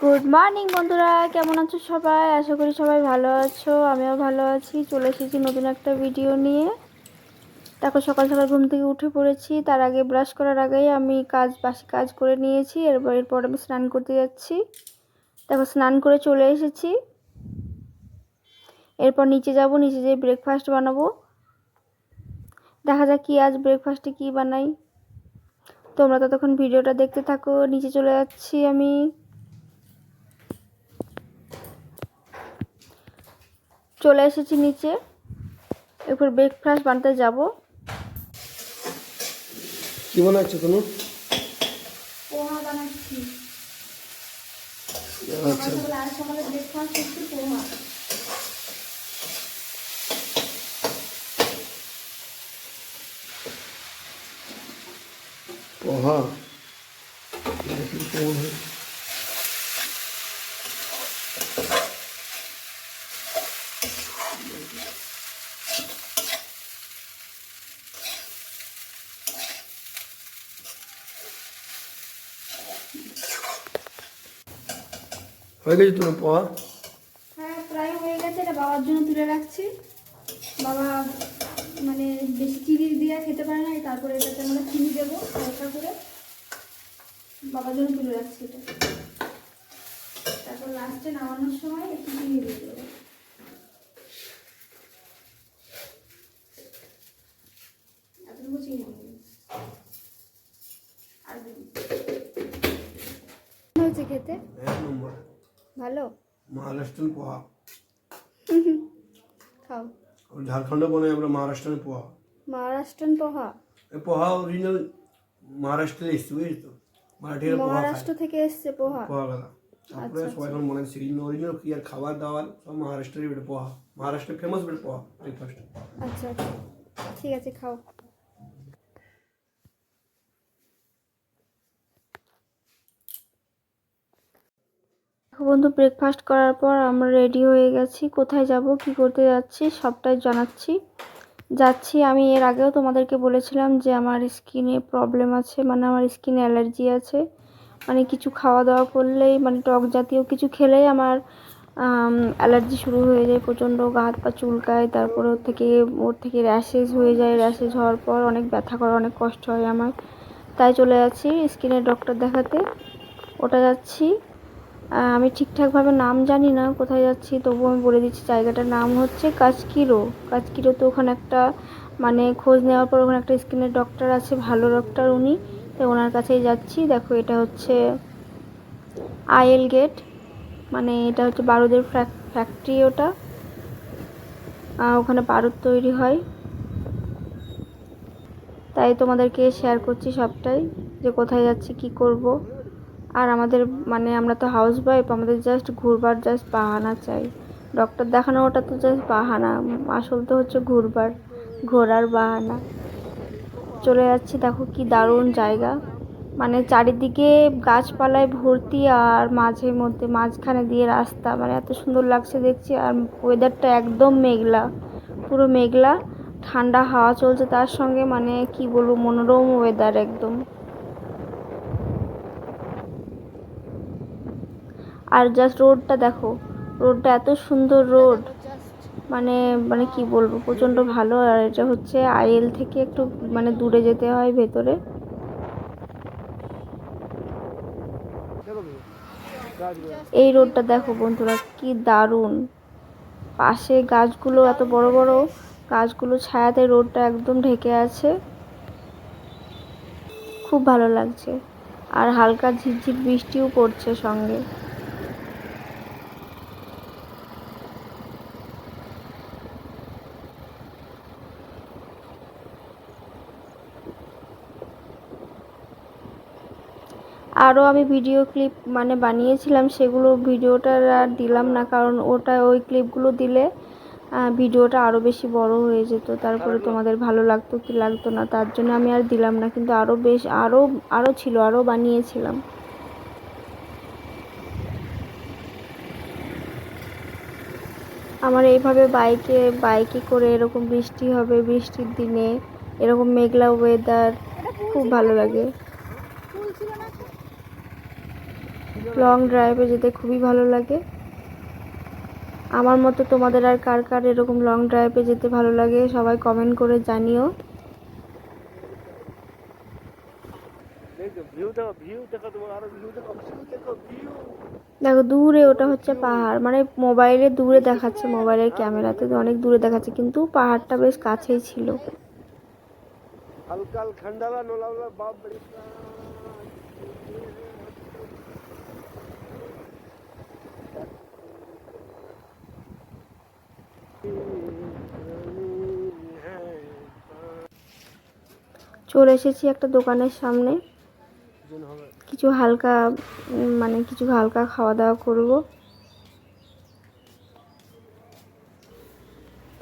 Good morning বন্ধুরা, কেমন আছো সবাই? আশা করি সবাই ভালো আছো, আমিও ভালো আছি। চলে এসেছি নতুন একটা ভিডিও নিয়ে। দেখো, সকাল সকাল ঘুম থেকে উঠে পড়েছি। তার আগে ব্রাশ করার আগেই আমি বাসি কাজ করে নিয়েছি। এরপর আমি স্নান করতে যাচ্ছি। দেখো, স্নান করে চলে এসেছি। এরপর নিচে যাব, নিচে যেয়ে ব্রেকফাস্ট বানাবো। দেখা যাক কি আজ ব্রেকফাস্টে কি বানাই। তোমরা ততক্ষণ ভিডিওটা দেখতে থাকো। নিচে চলে যাচ্ছি আমি। চলে এসেছি নিচে। এরপর ব্রেকফাস্ট বানাতে যাব। কি বানাচ্ছো তুমি? পোহা বানাচ্ছি। আচ্ছা, আজ সকালে ব্রেকফাস্ট হচ্ছে পোহা। পোহা দেখি কেমন হয়। হয়ে গেছে তোমার পোহা? হ্যাঁ, প্রায় হয়ে গেছে। এটা বাবার জন্য তুলে রাখছি। বাবা মানে বেশি চিনি দিয়ে খেতে পারে না, তারপরে এটাতে আমরা চিনি দেবো হালকা করে। বাবার জন্য তুলে রাখছি এটা। তারপর লাস্টে নামানোর সময় একটু চিনি দিয়ে দেবো। এতটুকু চিনি দেবো। আর হয়েছে খেতে? এক নম্বর। ভালো? মহারাষ্ট্রান পোহা। খাও। ঝাড়খণ্ডে বলে আমরা মহারাষ্ট্রান পোহা। মহারাষ্ট্রান পোহা? এই পোহা অরিজিনাল মহারাষ্ট্রে এসছে, বুঝলি তো? মারাঠিরা পোহা মহারাষ্ট্র খায়, থেকে এসছে পোহা? পোহা গলা। তারপরে সবাই এখন মনে হচ্ছে অরিজিনাল কি আর খাবার দাবার সব মহারাষ্ট্রের বেটে পোহা। মহারাষ্ট্রের ফেমাস বেটে পোহা ব্রেকফাস্ট। আচ্ছা আচ্ছা, ঠিক আছে, খাও। বন্ধু, ব্রেকফাস্ট করার পর আমরা রেডি হয়ে গেছি। কোথায় যাব, কি করতে যাচ্ছি সবটাই যাচ্ছি আমি। এর আগেও তোমাদেরকে বলেছিলাম যে আমার স্কিনে প্রবলেম আছে, মানে আমার স্কিনে অ্যালার্জি আছে। মানে কিছু খাওয়া দাওয়া করলেই, মানে টক জাতীয় কিছু খেলেই আমার অ্যালার্জি শুরু হয়ে যায়। প্রচণ্ড গা হাত পা চুলকায়, তারপর ওর থেকে র্যাশেস হয়ে যায়। র্যাশেস হওয়ার পর অনেক ব্যথা করে, অনেক কষ্ট হয় আমার। তাই চলে যাচ্ছি স্কিনের ডক্টর দেখাতে। ওটা যাচ্ছি। আমি ঠিকঠাকভাবে নাম জানি না কোথায় যাচ্ছি, তবুও আমি বলে দিচ্ছি। জায়গাটার নাম হচ্ছে কাজকিরো। তো ওখানে একটা, মানে খোঁজ নেওয়ার পর ওখানে একটা স্কিনের ডক্টর আছে, ভালো ডক্টর উনি। তাই ওনার কাছেই যাচ্ছি। দেখো, এটা হচ্ছে আইএল গেট, মানে এটা হচ্ছে বারুদের ফ্যাক্টরি। ওটা ওখানে বারুদ তৈরি হয়। তাই তোমাদেরকে শেয়ার করছি সবটাই, যে কোথায় যাচ্ছি, কি করব। আর আমাদের, মানে আমরা তো হাউস ওয়াইফ, আমাদের জাস্ট ঘুরবার জাস্ট বাহানা চাই। ডক্টর দেখানো ওটা তো জাস্ট বাহানা, আসল তো হচ্ছে ঘোরার বাহানা। চলে যাচ্ছি। দেখো কি দারুণ জায়গা, মানে চারিদিকে গাছপালায় ভর্তি, আর মাঝখানে দিয়ে রাস্তা, মানে এত সুন্দর লাগছে দেখছি। আর ওয়েদারটা একদম মেঘলা, পুরো মেঘলা, ঠান্ডা হাওয়া চলছে তার সঙ্গে, মানে কি বলবো, মনোরম ওয়েদার একদম। আর জাস্ট রোডটা দেখো, রোডটা এত সুন্দর রোড, মানে মানে কি বলবো, প্রচণ্ড ভালো। আর এটা হচ্ছে আইএল থেকে একটু মানে দূরে যেতে হয় ভেতরে। এই রোডটা দেখো বন্ধুরা, কি দারুণ। পাশে গাছগুলো, এত বড় বড় গাছগুলো ছায়াতে রোডটা একদম ঢেকে আছে, খুব ভালো লাগছে। আর হালকা ঝিরঝির বৃষ্টিও পড়ছে সঙ্গে। আরও আমি ভিডিও ক্লিপ মানে বানিয়েছিলাম, সেগুলো ভিডিওটা আর দিলাম না, কারণ ওই ক্লিপগুলো দিলে ভিডিওটা আরও বেশি বড় হয়ে যেত। তারপরে তোমাদের ভালো লাগতো কি লাগতো না, তার জন্য আমি আর দিলাম না। কিন্তু আরও ছিল, আরও বানিয়েছিলাম। আমার এইভাবে বাইকে করে এরকম বৃষ্টি হবে, বৃষ্টির দিনে এরকম মেঘলা ওয়েদার খুব ভালো লাগে। লং ড্রাইভে যেতে খুবই ভালো লাগে। আমার মতো তোমাদের আর কার কার এরকম লং ড্রাইভে যেতে ভালো লাগে সবাই কমেন্ট করে জানিও। দেখো দূরে ওটা হচ্ছে পাহাড়, মানে মোবাইলে দূরে দেখাচ্ছে, মোবাইলের ক্যামেরাতে তো অনেক দূরে দেখাচ্ছে, কিন্তু পাহাড়টা বেশ কাছেই ছিল। চলে এসেছি একটা দোকানের সামনে, কিছু হালকা মানে কিছু হালকা খাওয়া দাওয়া করব।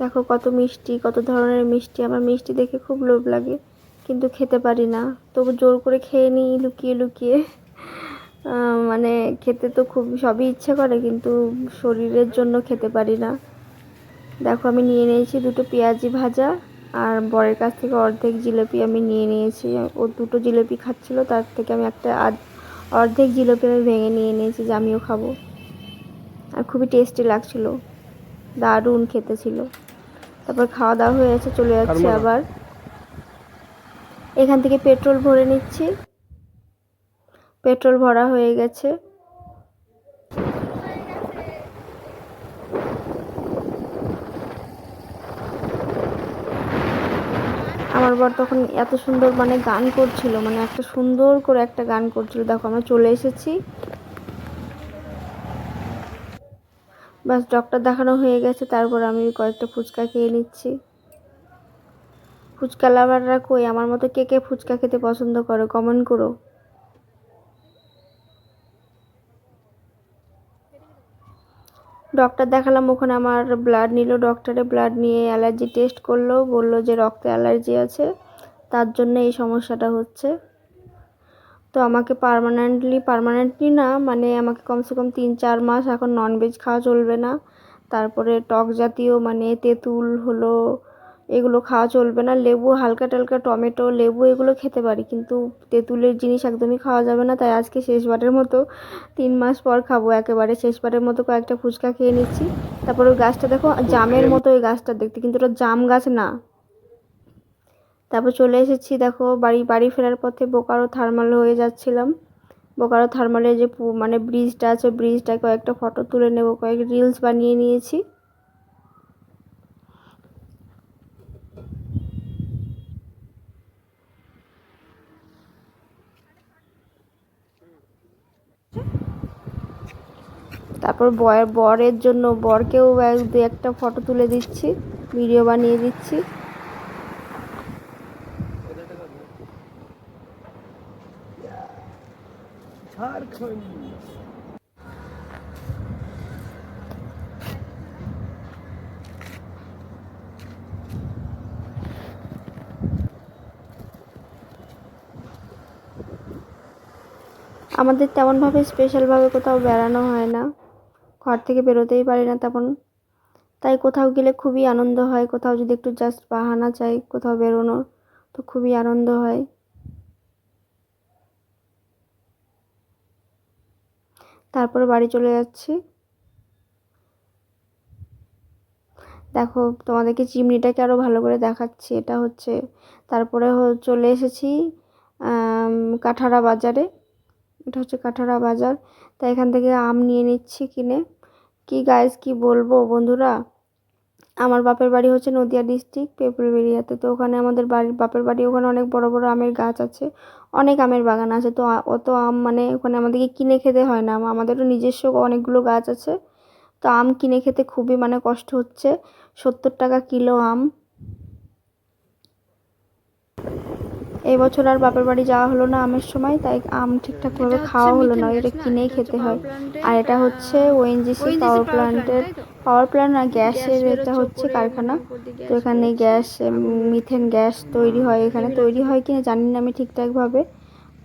দেখো কত মিষ্টি, কত ধরনের মিষ্টি। আমার মিষ্টি দেখে খুব লোভ লাগে, কিন্তু খেতে পারি না, তবু জোর করে খেয়ে নিই লুকিয়ে লুকিয়ে। মানে খেতে তো খুব সবই ইচ্ছে করে, কিন্তু শরীরের জন্য খেতে পারি না। দেখো আমি নিয়ে নিয়েছি দুটো পেঁয়াজি ভাজা, আর বরের কাছ থেকে অর্ধেক জিলিপি আমি নিয়ে নিয়েছি। ও দুটো জিলিপি খাচ্ছিল, তার থেকে আমি একটা অর্ধেক জিলিপি আমি ভেঙে নিয়ে নিয়েছি যে আমিও খাবো। আর খুবই টেস্টি লাগছিল, দারুণ খেতে ছিল। তারপর খাওয়া দাওয়া হয়ে গেছে, চলে যাচ্ছি আবার। এখান থেকে পেট্রোল ভরে নিচ্ছি, পেট্রোল ভরা হয়ে গেছে। আমার বর তখন এত সুন্দর মানে গান করছিল, মানে একটা সুন্দর করে একটা গান করছিল। দেখো আমরা চলে এসেছি, বাস ডক্টর দেখানো হয়ে গেছে। তারপর আমি কয়েকটা ফুচকা খেয়ে নিচ্ছি। ফুচকা লাভাররা কই, আমার মতো কে কে ফুচকা খেতে পছন্দ করো কমেন্ট করো। ডক্টর দেখালাম, ওখানে আমার ব্লাড নিল, ডক্টরে ব্লাড নিয়ে অ্যালার্জি টেস্ট করলো, বললো যে রক্তে অ্যালার্জি আছে, তার জন্য এই সমস্যাটা হচ্ছে। তো আমাকে পার্মানেন্টলি না, মানে আমাকে কমসে কম 3-4 মাস এখন ননভেজ খাওয়া চলবে না। তারপরে টক জাতীয় মানে তেঁতুল হলো, এগুলো খাওয়া চলবে না। লেবু হালকা টালকা, টমেটো লেবু এগুলো খেতে পারি, কিন্তু তেঁতুলের জিনিস একদমই খাওয়া যাবে না। তাই আজকে শেষবারের মতো 3 মাস পর খাবো, একেবারে শেষবারের মতো কয়েকটা ফুচকা খেয়ে নিচ্ছি। তারপর ওই গাছটা দেখো জামের মতো, ওই গাছটা দেখতে, কিন্তু ওটা জাম গাছ না। তারপর চলে এসেছি, দেখো বাড়ি ফেরার পথে বোকারো থার্মাল হয়ে যাচ্ছিলাম। বোকারো থার্মালের যে মানে ব্রিজটা আছে, ব্রিজটায় কয়েকটা ফটো তুলে নেব, কয়েক রিলস বানিয়ে নিয়েছি। তারপর বরের জন্য বরকেও 1-2 ফটো তুলে দিচ্ছি, ভিডিও বানিয়ে দিচ্ছি। আমাদের তেমনভাবে স্পেশালভাবে কোথাও বেড়ানো হয় না, ঘর থেকে বেরোতেই পারি না তেমন। তাই কোথাও গেলে খুবই আনন্দ হয়, কোথাও যদি একটু জাস্ট বাহানা চাই কোথাও বেরোনোর, তো খুবই আনন্দ হয়। তারপরে বাড়ি চলে যাচ্ছি। দেখো তোমাদেরকে চিমনিটাকে আরও ভালো করে দেখাচ্ছি, এটা হচ্ছে। তারপরে চলে এসেছি কাঠারা বাজারে, এটা হচ্ছে কাঠারা বাজার। তাই এখান থেকে আম নিয়ে নিচ্ছি কিনে। কি গাইস কি বলবো বন্ধুরা, আমার বাপের বাড়ি হচ্ছে নদিয়া ডিস্ট্রিক্ট পেপুরবেড়িয়াতে। তো ওখানে আমাদের বাপের বাড়ি, ওখানে অনেক বড় বড় আমের গাছ আছে, অনেক আমের বাগান আছে। তো অত আম মানে ওখানে আমাদেরকে কিনে খেতে হয় না, আমাদেরও নিজস্ব অনেকগুলো গাছ আছে। তো আম কিনে খেতে খুবই মানে কষ্ট হচ্ছে, 70 টাকা কিলো আম। এই বছর আর বাপের বাড়ি যাওয়া হলো না আমের সময়, তাই আম ঠিকঠাকভাবে খাওয়া হলো না, এটা কিনেই খেতে হয়। আর এটা হচ্ছে ওএনজিসি পাওয়ার প্ল্যান্ট না, গ্যাসের এটা হচ্ছে কারখানা। তো এখানে গ্যাস, মিথেন গ্যাস তৈরি হয়, এখানে তৈরি হয় কিনা জানি না আমি ঠিকঠাকভাবে।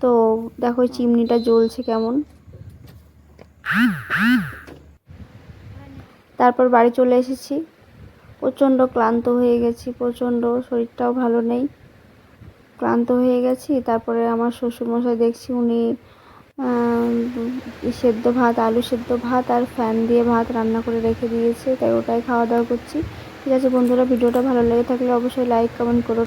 তো দেখো চিমনিটা জ্বলছে কেমন। তারপর বাড়ি চলে এসেছি, প্রচণ্ড ক্লান্ত হয়ে গেছি, প্রচণ্ড শরীরটাও ভালো নেই, ক্লান্ত হয়ে গেছি। তারপরে আমার শ্বশুরমশাই দেখছি উনি সেদ্ধ ভাত, আলু সেদ্ধ ভাত আর ফ্যান দিয়ে ভাত রান্না করে রেখে দিয়েছে, তাই ওটাই খাওয়া দাওয়া করছি। ঠিক আছে বন্ধুরা, ভিডিওটা ভালো লেগে থাকলে অবশ্যই লাইক কমেন্ট করো।